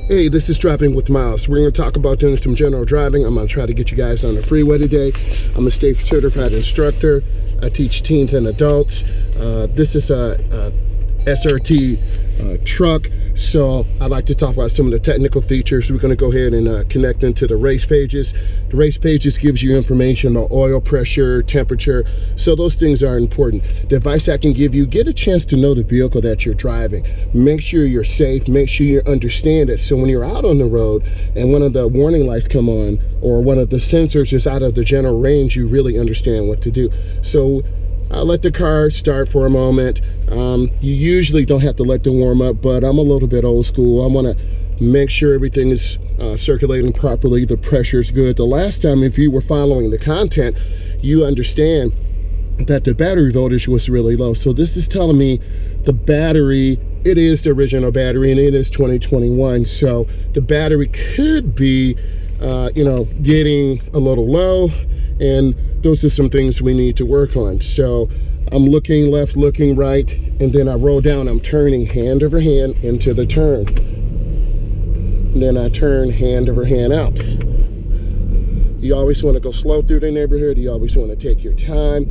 Hey, this is Driving with Myles. We're going to talk about doing some general driving. I'm going to try to get you guys on the freeway today. I'm a state certified instructor. I teach teens and adults. This is a SRT truck, so I'd like to talk about some of the technical features. We're going to go ahead and connect into the race pages. The race pages gives you information on oil pressure, temperature, so those things are important. The advice I can give you, get a chance to know the vehicle that you're driving. Make sure you're safe, make sure you understand it, so when you're out on the road and one of the warning lights come on or one of the sensors is out of the general range, you really understand what to do. So I'll let the car start for a moment. You usually don't have to let it warm up, but I'm a little bit old school. I want to make sure everything is circulating properly, the pressure is good. The last time, if you were following the content, you understand that the battery voltage was really low. So this is telling me the battery, it is the original battery and it is 2021. So the battery could be, getting a little low, and those are some things we need to work on. So I'm looking left, looking right, and then I roll down. I'm turning hand over hand into the turn. And then I turn hand over hand out. You always want to go slow through the neighborhood. You always want to take your time.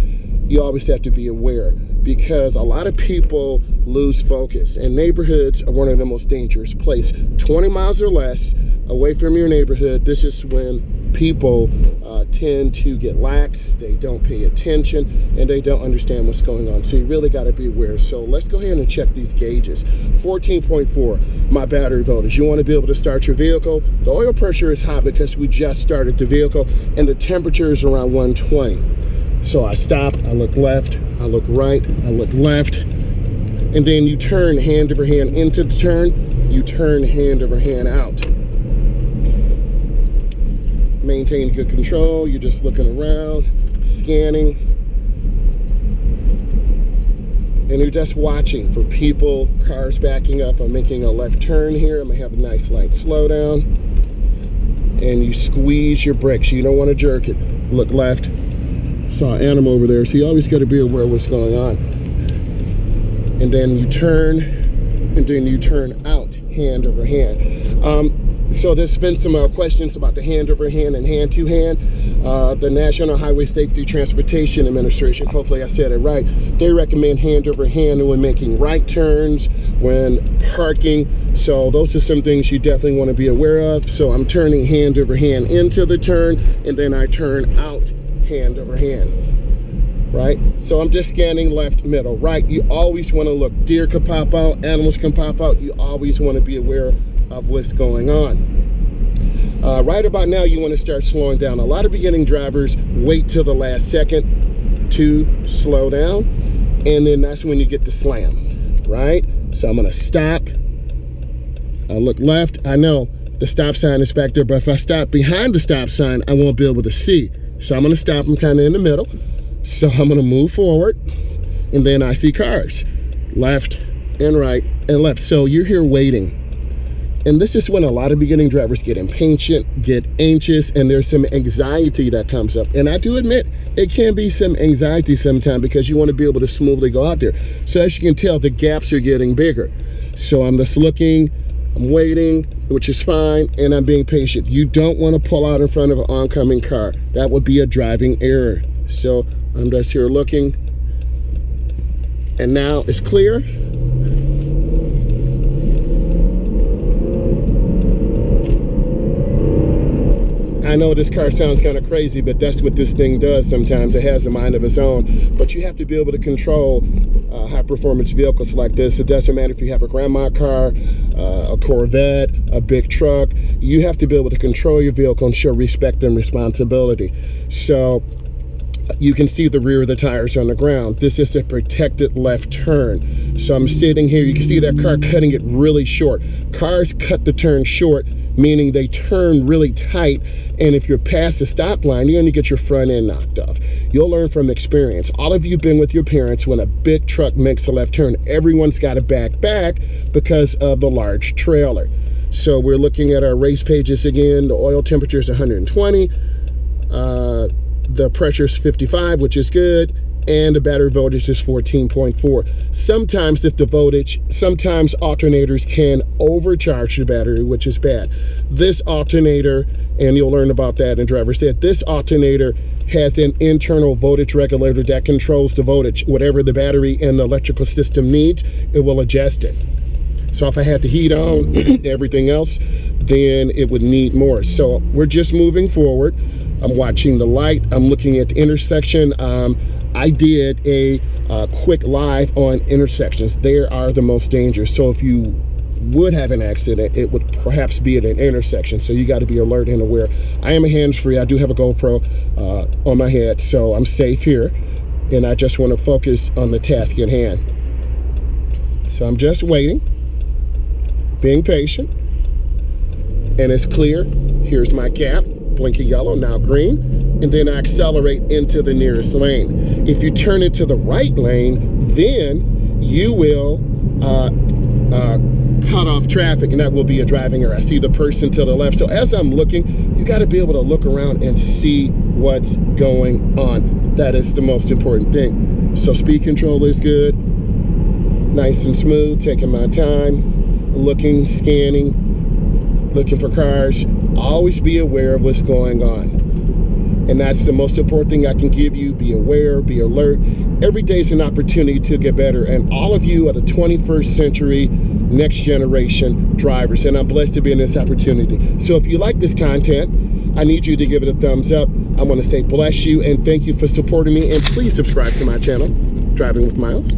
You always have to be aware, because a lot of people lose focus, and neighborhoods are one of the most dangerous places. 20 miles or less away from your neighborhood, this is when people tend to get lax, they don't pay attention, and they don't understand what's going on. So you really got to be aware. So let's go ahead and check these gauges. 14.4, my battery voltage. You want to be able to start your vehicle. The oil pressure is high because we just started the vehicle, and the temperature is around 120. So I stop, I look left, I look right, I look left, and then you turn hand over hand into the turn, you turn hand over hand out. Maintain good control. You're just looking around, scanning, and you're just watching for people, cars backing up. I'm making a left turn here. I'm gonna have a nice light slowdown, and you squeeze your brakes. You don't want to jerk it. Look left. Saw an animal over there, so you always got to be aware of what's going on. And then you turn, and then you turn out, hand over hand. So there's been some questions about the hand over hand and hand to hand. The National Highway Safety Transportation Administration, hopefully I said it right, they recommend hand over hand when making right turns, when parking. So those are some things you definitely want to be aware of. So I'm turning hand over hand into the turn, and then I turn out hand over hand. Right? So I'm just scanning left, middle, right. You always want to look. Deer can pop out, animals can pop out. You always want to be aware of what's going on. Right about now, you want to start slowing down. A lot of beginning drivers wait till the last second to slow down, and then that's when you get the slam, right? So I'm going to stop. I look left. I know the stop sign is back there, but if I stop behind the stop sign, I won't be able to see. So I'm going to stop. I'm kind of in the middle. So I'm going to move forward, and then I see cars, left and right and left. So you're here waiting. And this is when a lot of beginning drivers get impatient, get anxious, and there's some anxiety that comes up. And I do admit, it can be some anxiety sometimes, because you want to be able to smoothly go out there. So as you can tell, the gaps are getting bigger. So I'm just looking, I'm waiting, which is fine, and I'm being patient. You don't want to pull out in front of an oncoming car. That would be a driving error. So I'm just here looking, and now it's clear. I know this car sounds kind of crazy, but that's what this thing does sometimes. It has a mind of its own. But you have to be able to control high-performance vehicles like this. It doesn't matter if you have a grandma car, a Corvette, a big truck. You have to be able to control your vehicle and show respect and responsibility. So you can see the rear of the tires on the ground. This is a protected left turn. So I'm sitting here. You can see that car cutting it really short. Cars cut the turn short, meaning they turn really tight, and if you're past the stop line, you're going to get your front end knocked off. You'll learn from experience. All of you have been with your parents when a big truck makes a left turn. Everyone's got to back because of the large trailer. So we're looking at our race pages again. The oil temperature is 120. The pressure is 55, which is good, and the battery voltage is 14.4. Sometimes if the voltage, sometimes alternators can overcharge the battery, which is bad. This alternator, and you'll learn about that in driver's ed, this alternator has an internal voltage regulator that controls the voltage. Whatever the battery and the electrical system needs, it will adjust it. So if I had the heat on, everything else, then it would need more. So we're just moving forward. I'm watching the light. I'm looking at the intersection. I did a quick live on intersections. They are the most dangerous. So if you would have an accident, it would perhaps be at an intersection. So you got to be alert and aware. I am a hands-free. I do have a GoPro on my head, so I'm safe here. And I just want to focus on the task at hand. So I'm just waiting, being patient, and it's clear. Here's my cap, blinking yellow, now green, and then I accelerate into the nearest lane. If you turn into the right lane, then you will cut off traffic, and that will be a driving error. I see the person to the left. So as I'm looking, you got to be able to look around and see what's going on. That is the most important thing. So speed control is good, nice and smooth, taking my time, looking, scanning, looking for cars. Always be aware of what's going on. And that's the most important thing I can give you. Be aware, be alert. Every day is an opportunity to get better. And all of you are the 21st century, next generation drivers. And I'm blessed to be in this opportunity. So if you like this content, I need you to give it a thumbs up. I want to say bless you and thank you for supporting me. And please subscribe to my channel, Driving with Myles.